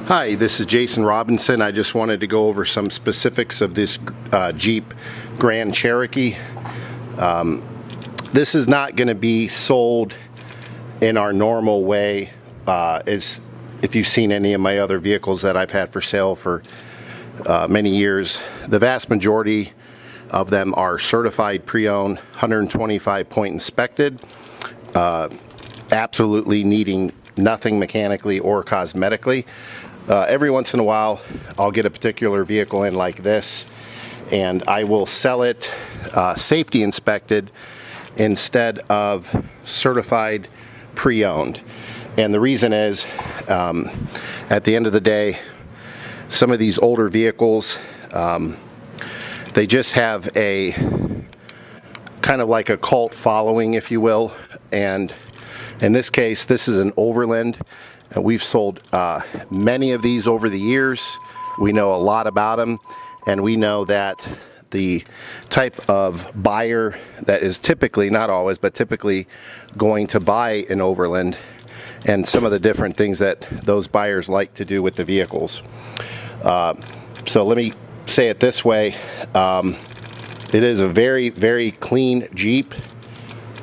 Hi, this is Jason Robinson. I just wanted to go over some specifics of this Jeep Grand Cherokee. This is not going to be sold in our normal way, as if you've seen any of my other vehicles that I've had for sale for many years. The vast majority of them are certified pre-owned, 125 point inspected, absolutely needing nothing mechanically or cosmetically. Every once in a while I'll get a particular vehicle in like this and I will sell it safety inspected instead of certified pre-owned. And the reason is, at the end of the day, some of these older vehicles, they just have a kind of like a cult following, if you will. And in this case, this is an Overland. And we've sold many of these over the years. We know a lot about them, and we know that the type of buyer that is typically, not always, but typically going to buy an Overland, and some of the different things that those buyers like to do with the vehicles. So let me say it this way. It is a very, very clean Jeep.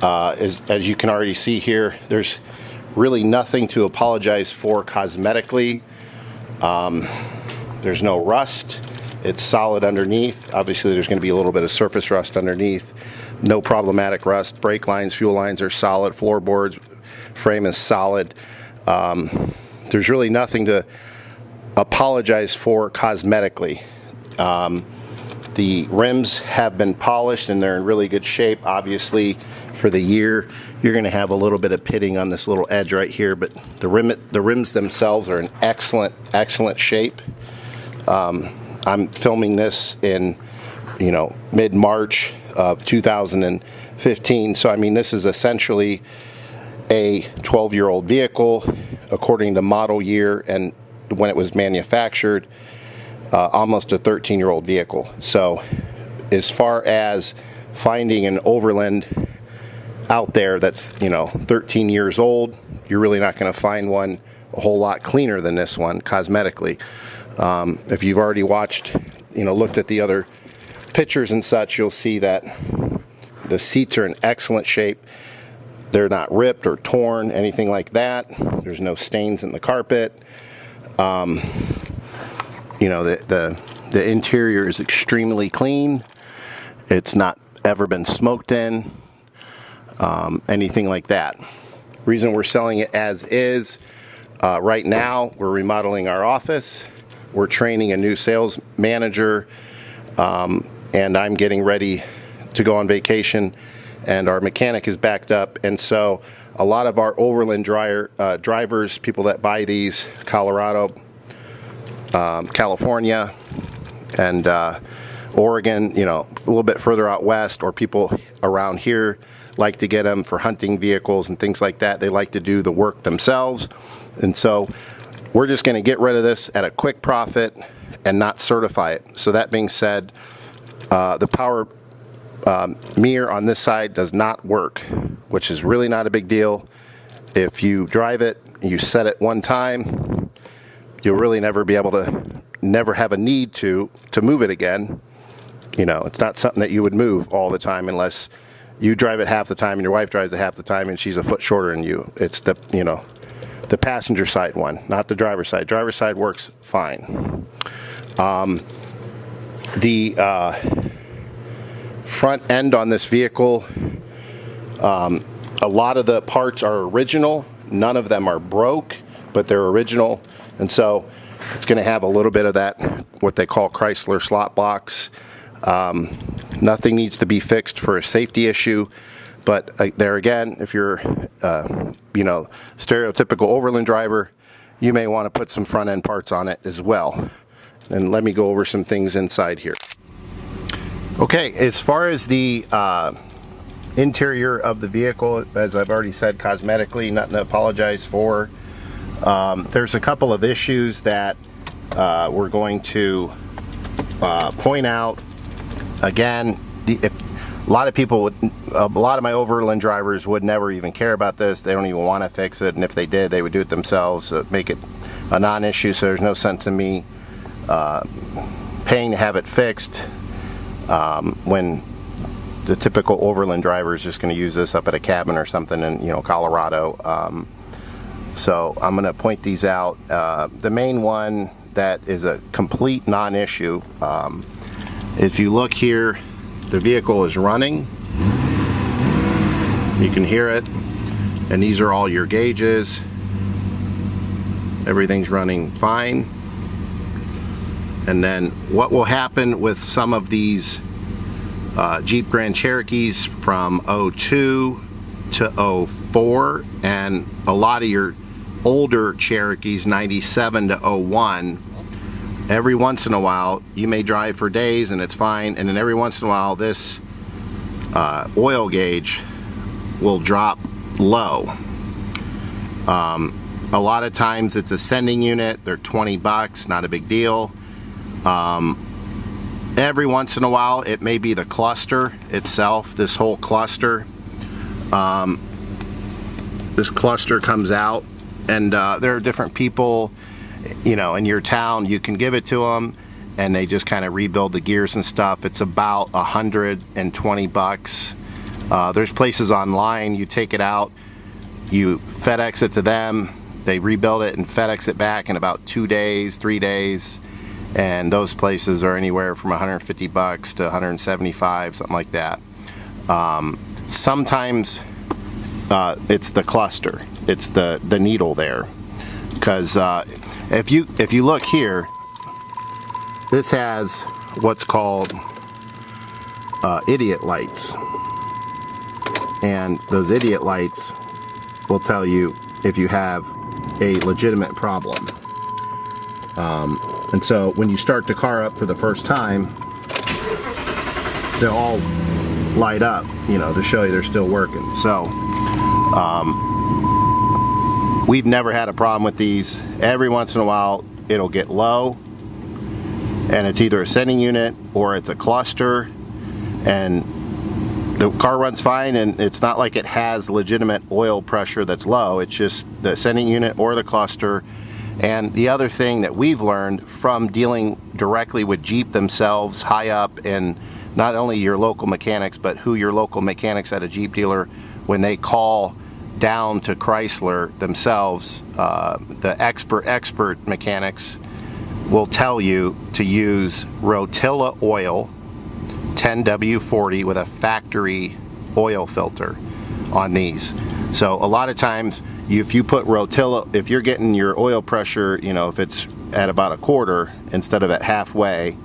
As you can already see here, there's really nothing to apologize for cosmetically. There's no rust. It's solid underneath. Obviously there's going to be a little bit of surface rust underneath. No problematic rust. Brake lines, fuel lines are solid. Floorboards, frame is solid. There's really nothing to apologize for cosmetically. The rims have been polished and they're in really good shape. Obviously for the year you're going to have a little bit of pitting on this little edge right here, but the rims themselves are in excellent shape. I'm filming this in mid-March of 2015, so I mean this is essentially a 12-year-old vehicle according to model year and when it was manufactured. Almost a 13-year-old vehicle. So as far as finding an Overland out there that's 13 years old, you're really not going to find one a whole lot cleaner than this one cosmetically. If you've already watched, looked at the other pictures and such, you'll see that the seats are in excellent shape. They're not ripped or torn, anything like that. There's no stains in the carpet. The interior is extremely clean. It's not ever been smoked in, anything like that. Reason we're selling it as is, right now we're remodeling our office. We're training a new sales manager, and I'm getting ready to go on vacation, and our mechanic is backed up. And so a lot of our Overland drivers, people that buy these, Colorado, California, and Oregon, a little bit further out west, or people around here like to get them for hunting vehicles and things like that. They like to do the work themselves. And so we're just going to get rid of this at a quick profit and not certify it. So that being said, the power mirror on this side does not work, which is really not a big deal. If you drive it, you set it one time, you'll really never be able to, never have a need to move it again. It's not something that you would move all the time unless you drive it half the time and your wife drives it half the time and she's a foot shorter than you. It's the passenger side one, not the driver's side. Driver's side works fine. The front end on this vehicle, a lot of the parts are original. None of them are broke, but they're original. And so it's going to have a little bit of that, what they call Chrysler slot blocks. Nothing needs to be fixed for a safety issue. But there again, if you're, stereotypical Overland driver, you may want to put some front end parts on it as well. And let me go over some things inside here. Okay, as far as the interior of the vehicle, as I've already said, cosmetically, nothing to apologize for. There's a couple of issues that we're going to point out. Again, a lot of my Overland drivers would never even care about this. They don't even want to fix it, and if they did, they would do it themselves, make it a non-issue, so there's no sense in me paying to have it fixed when the typical overland driver is just going to use this up at a cabin or something in, you know, Colorado. So I'm going to point these out. The main one that is a complete non-issue, if you look here, the vehicle is running. You can hear it, and these are all your gauges. Everything's running fine. And then what will happen with some of these Jeep Grand Cherokees from 02 to 04, and a lot of your older Cherokees 97 to 01, every once in a while you may drive for days and it's fine, and then every once in a while this oil gauge will drop low. A lot of times it's a sending unit, they're 20 bucks, not a big deal. Every once in a while it may be the cluster itself, this whole cluster. This cluster comes out, and there are different people, you know, in your town. You can give it to them and they just kind of rebuild the gears and stuff. It's about 120 bucks. There's places online, you take it out, you FedEx it to them, they rebuild it and FedEx it back in about 2 days, 3 days. And those places are anywhere from 150 bucks to 175, something like that. Sometimes it's the cluster, it's the needle there, because if you look here, this has what's called idiot lights, and those idiot lights will tell you if you have a legitimate problem. And so when you start the car up for the first time, they'll all light up, you know, to show you they're still working. So we've never had a problem with these. Every once in a while it'll get low, and it's either a sending unit or it's a cluster, and the car runs fine, and it's not like it has legitimate oil pressure that's low. It's just the sending unit or the cluster. And the other thing that we've learned from dealing directly with Jeep themselves, high up in not only your local mechanics, but who your local mechanics at a Jeep dealer, when they call down to Chrysler themselves, the expert mechanics will tell you to use Rotilla oil 10W40 with a factory oil filter on these. So a lot of times, if you put Rotilla, if you're getting your oil pressure, you know, if it's at about a quarter instead of at halfway,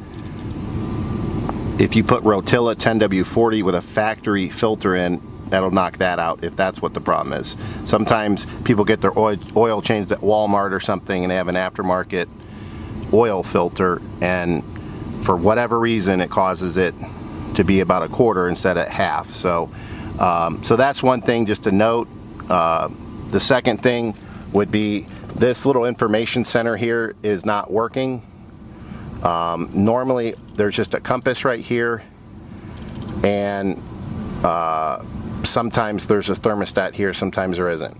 if you put Rotilla 10W40 with a factory filter in, that'll knock that out if that's what the problem is. Sometimes people get their oil changed at Walmart or something and they have an aftermarket oil filter, and for whatever reason it causes it to be about a quarter instead of half. So so that's one thing just to note. The second thing would be this little information center here is not working. Normally there's just a compass right here, and sometimes there's a thermostat here, sometimes there isn't.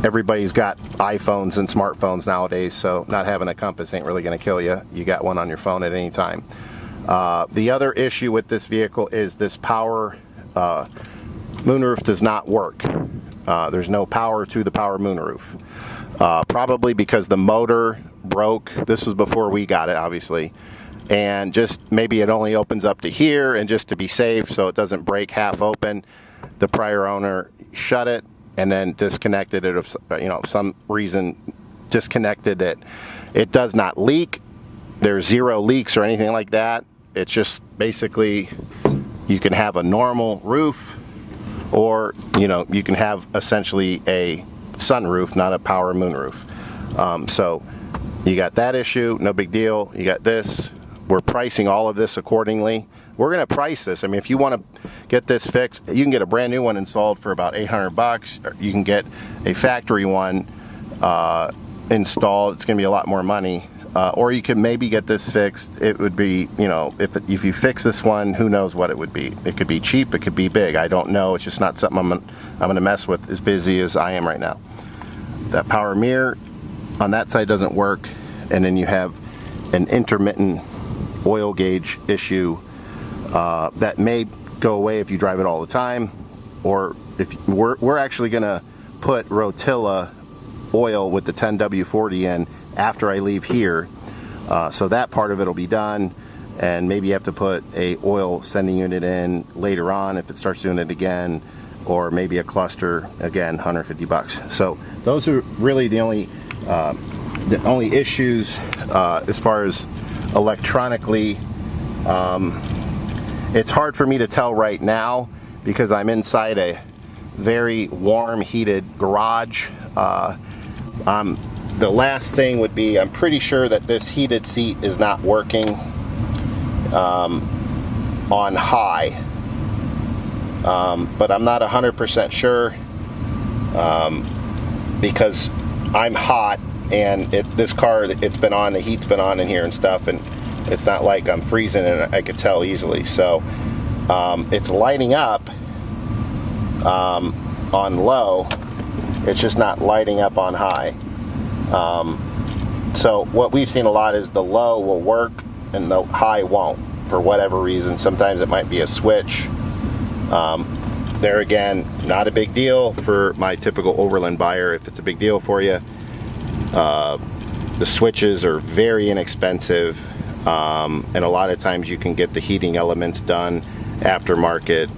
Everybody's got iPhones and smartphones nowadays, so not having a compass ain't really going to kill you. You got one on your phone at any time. The other issue with this vehicle is this power moonroof does not work. There's no power to the power moonroof. Probably because the motor broke. This was before we got it, obviously. And just maybe it only opens up to here, and just to be safe so it doesn't break half open, the prior owner shut it and then disconnected it, of, you know, some reason disconnected it. It does not leak. There's zero leaks or anything like that. It's just basically you can have a normal roof, or you know, you can have essentially a sunroof, not a power moonroof. So you got that issue, no big deal. You got this. We're pricing all of this accordingly. We're going to price this. I mean, if you want to get this fixed, you can get a brand new one installed for about 800 bucks. You can get a factory one installed. It's going to be a lot more money. Or you could maybe get this fixed. It would be, you know, if you fix this one, who knows what it would be. It could be cheap, it could be big. I don't know. It's just not something I'm going to mess with as busy as I am right now. that power mirror on that side doesn't work, and then you have an intermittent oil gauge issue that may go away if you drive it all the time, or if we're actually gonna put Rotilla oil with the 10W40 in after I leave here, so that part of it will be done, and maybe you have to put a oil sending unit in later on if it starts doing it again, or maybe a cluster, again, 150 bucks. So those are really the only issues as far as electronically. It's hard for me to tell right now because I'm inside a very warm heated garage. The last thing would be, I'm pretty sure that this heated seat is not working on high, but I'm not 100% sure because I'm hot, and this car, it's been on, the heat's been on in here and stuff, and it's not like I'm freezing and I could tell easily. So it's lighting up on low, it's just not lighting up on high. So what we've seen a lot is the low will work and the high won't, for whatever reason. Sometimes it might be a switch. There again, not a big deal for my typical overland buyer. If it's a big deal for you, the switches are very inexpensive, and a lot of times you can get the heating elements done aftermarket.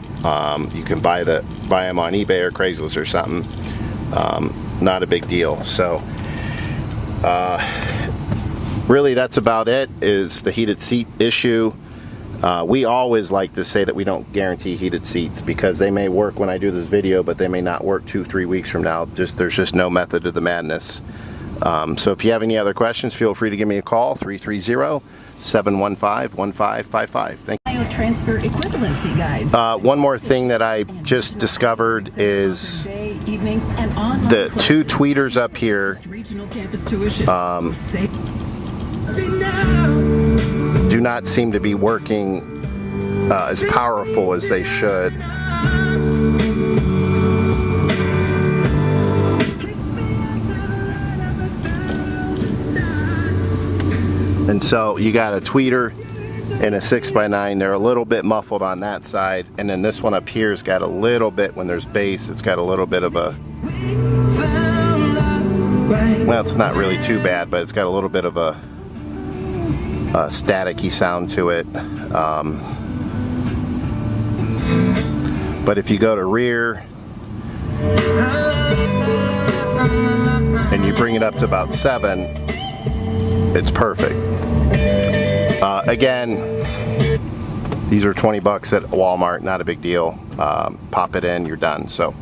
You can buy them on eBay or Craigslist or something. Not a big deal. So really that's about it, is the heated seat issue. We always like to say that we don't guarantee heated seats because they may work when I do this video, but they may not work 2-3 weeks from now. There's just no method to the madness. So if you have any other questions, feel free to give me a call, 330-715-1555. Thank you. Transfer equivalency guides. One more thing that I just discovered is the two tweeters up here do not seem to be working as powerful as they should. And so you got a tweeter and a 6x9. They're a little bit muffled on that side, and then this one up here's got a little bit, when there's bass, it's got a little bit of a, well, it's not really too bad, but it's got a little bit of a staticky sound to it. But if you go to rear and you bring it up to about 7, it's perfect. Again, these are 20 bucks at Walmart, not a big deal. Pop it in, you're done. So